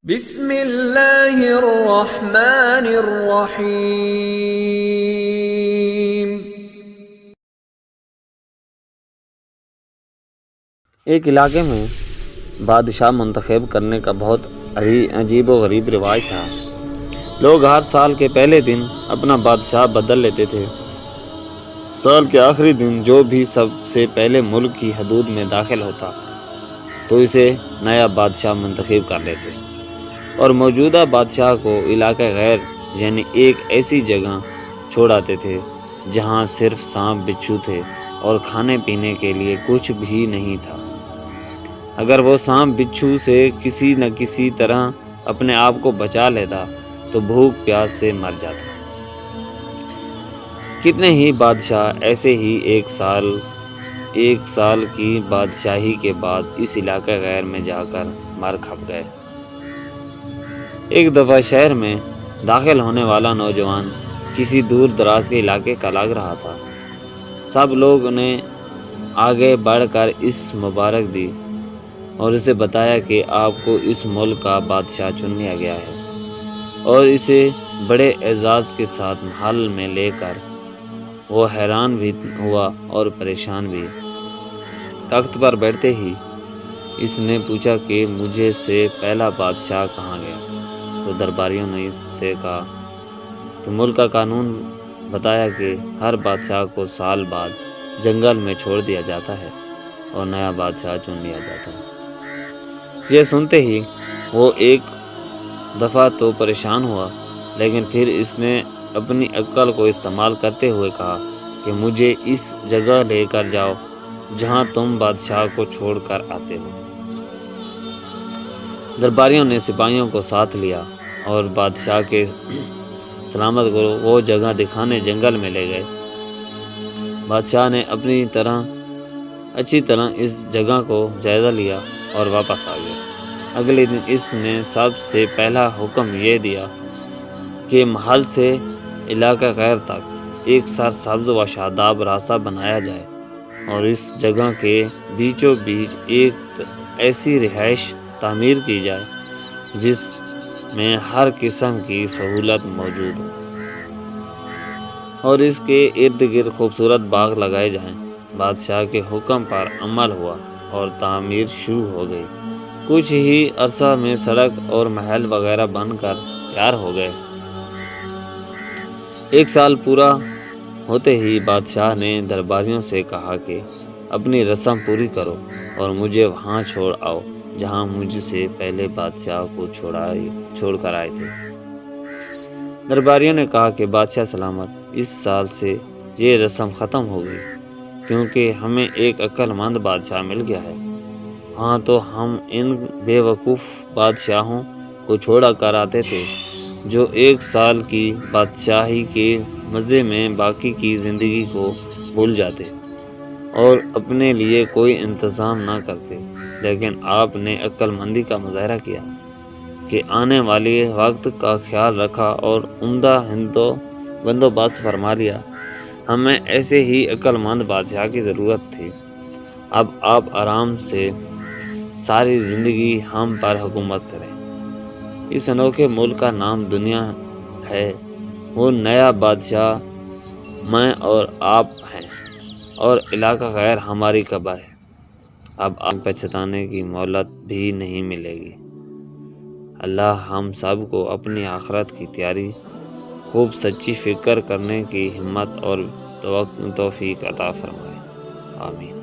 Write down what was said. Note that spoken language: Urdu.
بسم اللہ الرحمن الرحیم۔ ایک علاقے میں بادشاہ منتخب کرنے کا بہت عجیب و غریب رواج تھا۔ لوگ ہر سال کے پہلے دن اپنا بادشاہ بدل لیتے تھے۔ سال کے آخری دن جو بھی سب سے پہلے ملک کی حدود میں داخل ہوتا تو اسے نیا بادشاہ منتخب کر لیتے اور موجودہ بادشاہ کو علاقہ غیر یعنی ایک ایسی جگہ چھوڑ آتے تھے جہاں صرف سانپ بچھو تھے اور کھانے پینے کے لیے کچھ بھی نہیں تھا۔ اگر وہ سانپ بچھو سے کسی نہ کسی طرح اپنے آپ کو بچا لیتا تو بھوک پیاس سے مر جاتا۔ کتنے ہی بادشاہ ایسے ہی ایک سال کی بادشاہی کے بعد اس علاقہ غیر میں جا کر مر کھپ گئے۔ ایک دفعہ شہر میں داخل ہونے والا نوجوان کسی دور دراز کے علاقے کا لگ رہا تھا۔ سب لوگ نے آگے بڑھ کر اس مبارک دی اور اسے بتایا کہ آپ کو اس ملک کا بادشاہ چن لیا گیا ہے، اور اسے بڑے اعزاز کے ساتھ محل میں لے کر وہ حیران بھی ہوا اور پریشان بھی۔ تخت پر بیٹھتے ہی اس نے پوچھا کہ مجھے سے پہلا بادشاہ کہاں گیا؟ تو درباریوں نے اس سے کہا کہ ملک کا قانون بتایا کہ ہر بادشاہ کو سال بعد جنگل میں چھوڑ دیا جاتا ہے اور نیا بادشاہ چن لیا جاتا ہے۔ یہ سنتے ہی وہ ایک دفعہ تو پریشان ہوا، لیکن پھر اس نے اپنی عقل کو استعمال کرتے ہوئے کہا کہ مجھے اس جگہ لے کر جاؤ جہاں تم بادشاہ کو چھوڑ کر آتے ہو۔ درباریوں نے سپاہیوں کو ساتھ لیا اور بادشاہ کے سلامت کو وہ جگہ دکھانے جنگل میں لے گئے۔ بادشاہ نے اپنی اچھی طرح اس جگہ کو جائزہ لیا اور واپس آ گیا۔ اگلے دن اس نے سب سے پہلا حکم یہ دیا کہ محل سے علاقہ غیر تک ایک سرسبز و شاداب راستہ بنایا جائے اور اس جگہ کے بیچوں بیچ ایک ایسی رہائش تعمیر کی جائے جس میں ہر قسم کی سہولت موجود ہو، اور اس کے ارد گرد خوبصورت باغ لگائے جائیں۔ بادشاہ کے حکم پر عمل ہوا اور تعمیر شروع ہو گئی۔ کچھ ہی عرصہ میں سڑک اور محل وغیرہ بن کر تیار ہو گئے۔ ایک سال پورا ہوتے ہی بادشاہ نے درباریوں سے کہا کہ اپنی رسم پوری کرو اور مجھے وہاں چھوڑ آؤ جہاں مجھ سے پہلے بادشاہ کو چھوڑ کر آئے تھے۔ درباریوں نے کہا کہ بادشاہ سلامت، اس سال سے یہ رسم ختم ہو گئی کیونکہ ہمیں ایک عقل مند بادشاہ مل گیا ہے۔ ہاں تو ہم ان بے وقوف بادشاہوں کو چھوڑا کر آتے تھے جو ایک سال کی بادشاہی کے مزے میں باقی کی زندگی کو بھول جاتے اور اپنے لیے کوئی انتظام نہ کرتے، لیکن آپ نے عقل مندی کا مظاہرہ کیا کہ آنے والے وقت کا خیال رکھا اور عمدہ بندوبست فرما لیا۔ ہمیں ایسے ہی عقل مند بادشاہ کی ضرورت تھی۔ اب آپ آرام سے ساری زندگی ہم پر حکومت کریں۔ اس انوکھے ملک کا نام دنیا ہے، وہ نیا بادشاہ میں اور آپ ہیں، اور علاقہ غیر ہماری قبر ہے۔ اب آپ پچھتانے کی مہلت بھی نہیں ملے گی۔ اللہ ہم سب کو اپنی آخرت کی تیاری خوب سچی فکر کرنے کی ہمت اور توفیق عطا فرمائے، آمین۔